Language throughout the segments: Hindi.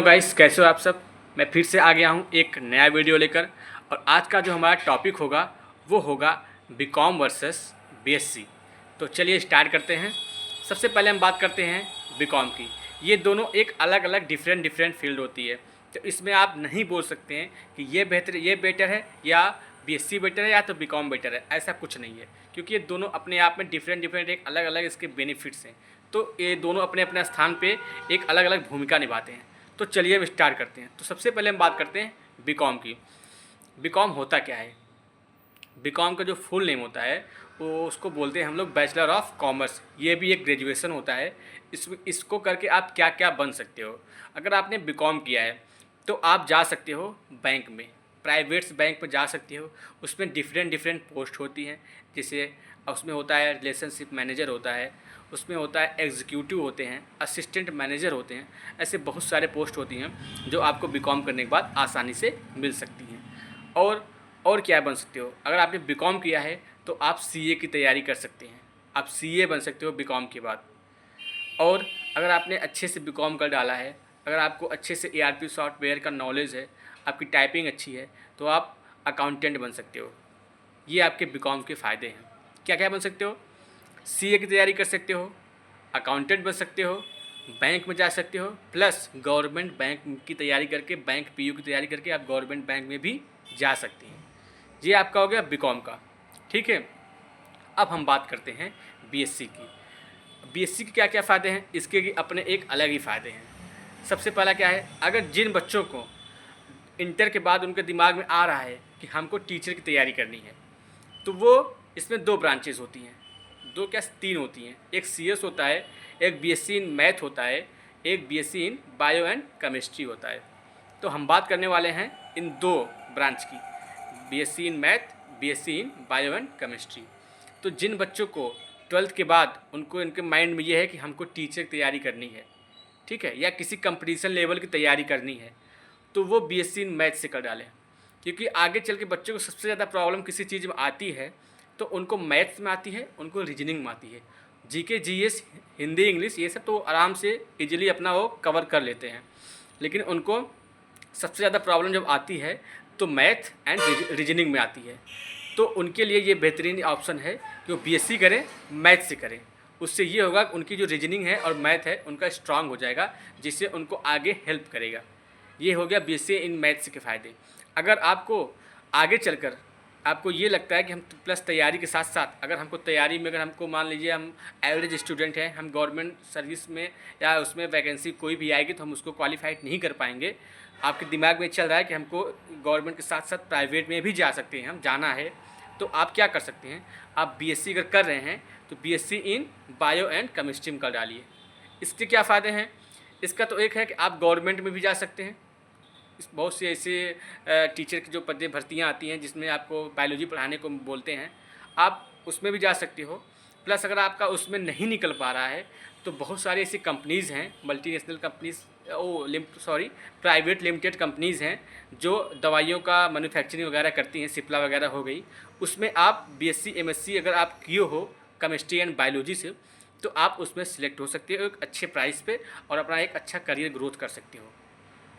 तो गाइस, कैसे हो आप सब। मैं फिर से आ गया हूँ एक नया वीडियो लेकर। और आज का जो हमारा टॉपिक होगा वो होगा बीकॉम वर्सेस बीएससी। तो चलिए स्टार्ट करते हैं। सबसे पहले हम बात करते हैं बीकॉम की। ये दोनों एक अलग अलग डिफरेंट फील्ड होती है। तो इसमें आप नहीं बोल सकते हैं कि ये बेटर है या बीएससी बेटर है या तो बीकॉम बेटर है। ऐसा कुछ नहीं है, क्योंकि ये दोनों अपने आप में डिफरेंट एक अलग अलग इसके बेनिफिट्स हैं। तो ये दोनों अपने अपने स्थान पे एक अलग अलग भूमिका निभाते हैं। तो चलिए हम स्टार्ट करते हैं। तो सबसे पहले हम बात करते हैं बीकॉम की। बीकॉम होता क्या है। बीकॉम का जो फुल नेम होता है वो उसको बोलते हैं हम लोग बैचलर ऑफ कॉमर्स। ये भी एक ग्रेजुएशन होता है। इसको करके आप क्या क्या बन सकते हो। अगर आपने बीकॉम किया है तो आप जा सकते हो बैंक में, प्राइवेट्स बैंक में जा सकते हो। उसमें डिफरेंट पोस्ट होती हैं। जैसे उसमें होता है रिलेशनशिप मैनेजर होता है, उसमें होता है एग्जीक्यूटिव होते हैं, असिस्टेंट मैनेजर होते हैं। ऐसे बहुत सारे पोस्ट होती हैं जो आपको बीकॉम करने के बाद आसानी से मिल सकती हैं। और क्या बन सकते हो। अगर आपने बीकॉम किया है तो आप सीए की तैयारी कर सकते हैं। आप सीए बन सकते हो बीकॉम के बाद। और अगर आपने अच्छे से बीकॉम कर डाला है, अगर आपको अच्छे से एआरपी सॉफ्टवेयर का नॉलेज है, आपकी टाइपिंग अच्छी है, तो आप अकाउंटेंट बन सकते हो। ये आपके बीकॉम के फ़ायदे हैं। क्या क्या बन सकते हो। सीए की तैयारी कर सकते हो, अकाउंटेंट बन सकते हो, बैंक में जा सकते हो, प्लस गवर्नमेंट बैंक की तैयारी करके, बैंक पीयू की तैयारी करके आप गवर्नमेंट बैंक में भी जा सकते हैं। ये आपका हो गया बीकॉम का। ठीक है। अब हम बात करते हैं बीएससी की। बीएससी के क्या क्या फ़ायदे हैं। इसके अपने एक अलग ही फ़ायदे हैं। सबसे पहला क्या है, अगर जिन बच्चों को इंटर के बाद उनके दिमाग में आ रहा है कि हमको टीचर की तैयारी करनी है, तो वो इसमें दो ब्रांचेस होती हैं, दो क्या तीन होती हैं। एक सीएस होता है, एक बीएससी इन मैथ होता है, एक BSc in bio and chemistry होता है। तो हम बात करने वाले हैं इन दो ब्रांच की, BSc in math, BSc in bio and chemistry. तो जिन बच्चों को 12th के बाद उनको इनके माइंड में ये है कि हमको टीचर की तैयारी करनी है, ठीक है, या किसी कंपटीशन लेवल की तैयारी करनी है, तो वो बीएससी इन मैथ से कर डालें। क्योंकि आगे चल के बच्चों को सबसे ज़्यादा प्रॉब्लम किसी चीज़ में आती है तो उनको मैथ्स में आती है, उनको रीजनिंग में आती है। जीके जीएस हिंदी इंग्लिश ये सब तो आराम से इजीली अपना वो कवर कर लेते हैं, लेकिन उनको सबसे ज़्यादा प्रॉब्लम जब आती है तो मैथ एंड रीजनिंग में आती है। तो उनके लिए ये बेहतरीन ऑप्शन है कि वो बीएससी करें, मैथ से करें। उससे ये होगा कि उनकी जो रीजनिंग है और मैथ है उनका स्ट्रांग हो जाएगा, जिससे उनको आगे हेल्प करेगा। ये हो गया बीएससी इन मैथ्स के फ़ायदे। अगर आपको आगे चलकर आपको ये लगता है कि हम प्लस तैयारी के साथ साथ, अगर हमको तैयारी में, अगर हमको मान लीजिए हम एवरेज स्टूडेंट हैं, हम गवर्नमेंट सर्विस में या उसमें वैकेंसी कोई भी आएगी तो हम उसको क्वालिफाइड नहीं कर पाएंगे, आपके दिमाग में चल रहा है कि हमको गवर्नमेंट के साथ साथ प्राइवेट में भी जा सकते हैं, हम जाना है, तो आप क्या कर सकते हैं। आप बीएससी अगर कर रहे हैं तो BSc in bio and chemistry में कर डालिए। इसके क्या फ़ायदे हैं। इसका तो एक है कि आप गवर्नमेंट में भी जा सकते हैं। बहुत से ऐसे टीचर की जो पदे भर्तियां आती हैं जिसमें आपको बायोलॉजी पढ़ाने को बोलते हैं, आप उसमें भी जा सकते हो। प्लस अगर आपका उसमें नहीं निकल पा रहा है तो बहुत सारी ऐसी कंपनीज़ हैं, multinational companies, private limited companies हैं जो दवाइयों का मैन्युफैक्चरिंग वगैरह करती हैं, सिप्ला वगैरह हो गई। उसमें आप बीएससी एमएससी अगर आप किए हो केमिस्ट्री एंड बायोलॉजी से, तो आप उसमें सिलेक्ट हो सकते हो एक अच्छे प्राइस पे और अपना एक अच्छा करियर ग्रोथ कर सकते हो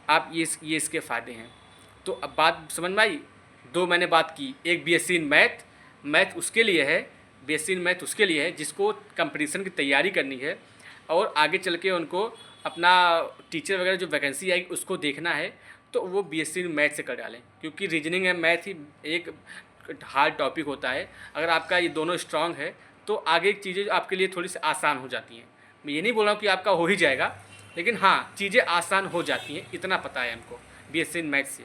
आप। ये इसके फ़ायदे हैं। तो अब बात समझ में आई। दो मैंने बात की, एक बीएससी इन मैथ उसके लिए है, बीएससी इन मैथ उसके लिए है जिसको कंपटीशन की तैयारी करनी है और आगे चल के उनको अपना टीचर वगैरह जो वैकेंसी आएगी उसको देखना है, तो वो बीएससी इन मैथ से कर डालें। क्योंकि रीजनिंग है, मैथ ही एक हार्ड टॉपिक होता है। अगर आपका ये दोनों स्ट्रांग है तो आगे चीज़ें आपके लिए थोड़ी सी आसान हो जाती हैं। मैं ये नहीं बोल रहा हूँ कि आपका हो ही जाएगा, लेकिन हाँ चीज़ें आसान हो जाती हैं, इतना पता है हमको बीएससी इन मैथ्स से।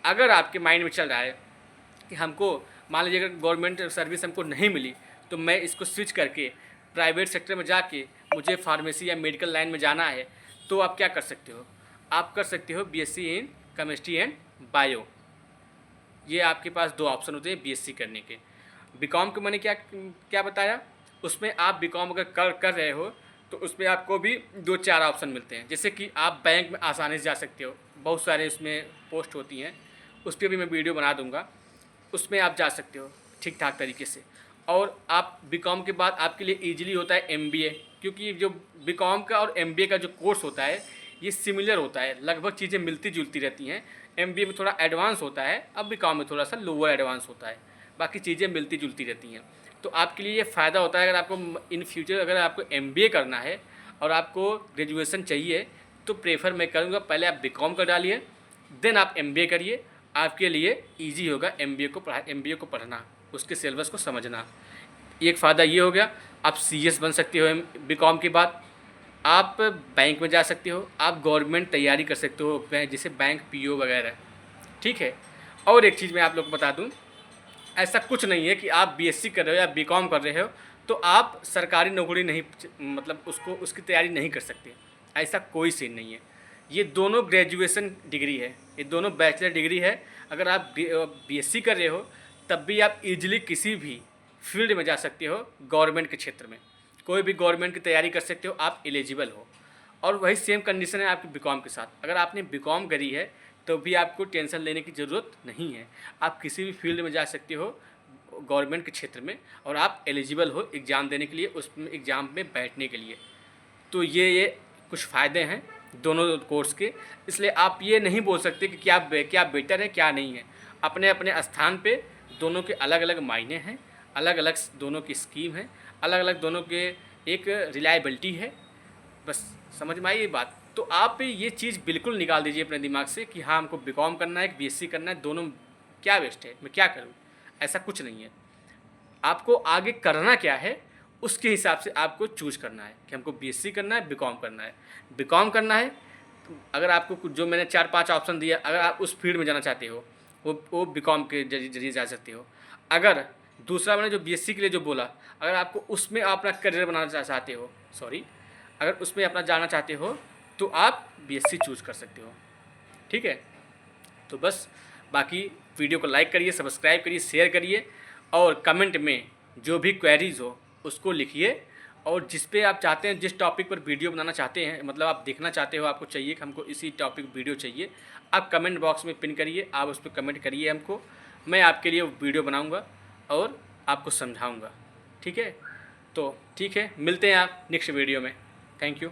अगर आपके माइंड में चल रहा है कि हमको मान लीजिए अगर गवर्नमेंट सर्विस हमको नहीं मिली तो मैं इसको स्विच करके प्राइवेट सेक्टर में जाके मुझे फार्मेसी या मेडिकल लाइन में जाना है, तो आप क्या कर सकते हो। आप कर सकते हो BSc in chemistry and bio. ये आपके पास दो ऑप्शन होते हैं बीएससी करने के। बीकॉम के मैंने क्या क्या बताया, उसमें आप बीकॉम अगर कर रहे हो तो उसमें आपको भी दो चार ऑप्शन मिलते हैं। जैसे कि आप बैंक में आसानी से जा सकते हो, बहुत सारे उसमें पोस्ट होती हैं, उस पर भी मैं वीडियो बना दूंगा, उसमें आप जा सकते हो ठीक ठाक तरीके से। और आप बीकॉम के बाद आपके लिए ईजिली होता है एमबीए, क्योंकि जो बीकॉम का और एमबीए का जो कोर्स होता है ये सिमिलर होता है, लगभग चीज़ें मिलती जुलती रहती हैं। एमबीए में थोड़ा एडवांस होता है, अब बीकॉम में थोड़ा सा लोअर एडवांस होता है, बाकी चीज़ें मिलती जुलती रहती हैं। तो आपके लिए ये फ़ायदा होता है, अगर आपको इन फ्यूचर अगर आपको एमबीए करना है और आपको ग्रेजुएशन चाहिए तो प्रेफर मैं करूँगा पहले आप बीकॉम कर डालिए, देन आप एमबीए करिए। आपके लिए ईजी होगा एमबीए को पढ़ना, उसके सिलेबस को समझना। एक फ़ायदा ये हो गया, आप सीएस बन सकते हो बीकॉम के बाद, आप बैंक में जा सकते हो, आप गवर्नमेंट तैयारी कर सकते हो, जैसे बैंक पीओ वगैरह, ठीक है। और एक चीज़ मैं आप लोग को बता दूं, ऐसा कुछ नहीं है कि आप बीएससी कर रहे हो या बीकॉम कर रहे हो तो आप सरकारी नौकरी नहीं, मतलब उसकी तैयारी नहीं कर सकते, ऐसा कोई सीन नहीं है। ये दोनों ग्रेजुएशन डिग्री है, ये दोनों बैचलर डिग्री है। अगर आप बीएससी कर रहे हो तब भी आप इजीली किसी भी फील्ड में जा सकते हो, गवर्नमेंट के क्षेत्र में कोई भी गवर्नमेंट की तैयारी कर सकते हो, आप एलिजिबल हो। और वही सेम कंडीशन है आपकी बीकॉम के साथ। अगर आपने बीकॉम करी है तो भी आपको टेंशन लेने की ज़रूरत नहीं है, आप किसी भी फील्ड में जा सकते हो गवर्नमेंट के क्षेत्र में, और आप एलिजिबल हो एग्ज़ाम देने के लिए, उसमें एग्ज़ाम में बैठने के लिए। तो ये कुछ फ़ायदे हैं दोनों कोर्स के, इसलिए आप ये नहीं बोल सकते कि क्या बेटर है क्या नहीं है। अपने अपने स्थान पे दोनों के अलग अलग मायने हैं, अलग अलग दोनों की स्कीम है, अलग अलग दोनों के एक रिलायबिलिटी है। बस समझ में आई ये बात। तो आप ये चीज़ बिल्कुल निकाल दीजिए अपने दिमाग से कि हाँ हमको बीकॉम करना है, बीएससी करना है, दोनों क्या बेस्ट है, मैं क्या करूँ। ऐसा कुछ नहीं है, आपको आगे करना क्या है उसके हिसाब से आपको चूज करना है कि हमको बीएससी करना है, बीकॉम करना है। बीकॉम करना है तो अगर आपको कुछ जो मैंने 4-5 ऑप्शन दिया, अगर आप उस फील्ड में जाना चाहते हो वो बीकॉम के जरिए जा सकते हो। अगर दूसरा मैंने जो बीएससी के लिए जो बोला, अगर आपको उसमें अपना करियर बनाना चाहते हो, अगर उसमें अपना जाना चाहते हो तो आप बीएससी चूज़ कर सकते हो, ठीक है। तो बस बाकी वीडियो को लाइक करिए, सब्सक्राइब करिए, शेयर करिए, और कमेंट में जो भी क्वेरीज़ हो उसको लिखिए। और जिस पे आप चाहते हैं, जिस टॉपिक पर वीडियो बनाना चाहते हैं, मतलब आप देखना चाहते हो, आपको चाहिए कि हमको इसी टॉपिक वीडियो चाहिए, आप कमेंट बॉक्स में पिन करिए, आप उस पर कमेंट करिए हमको, मैं आपके लिए वीडियो बनाऊँगा और आपको समझाऊँगा, ठीक है। तो ठीक है, मिलते हैं आप नेक्स्ट वीडियो में। Thank you.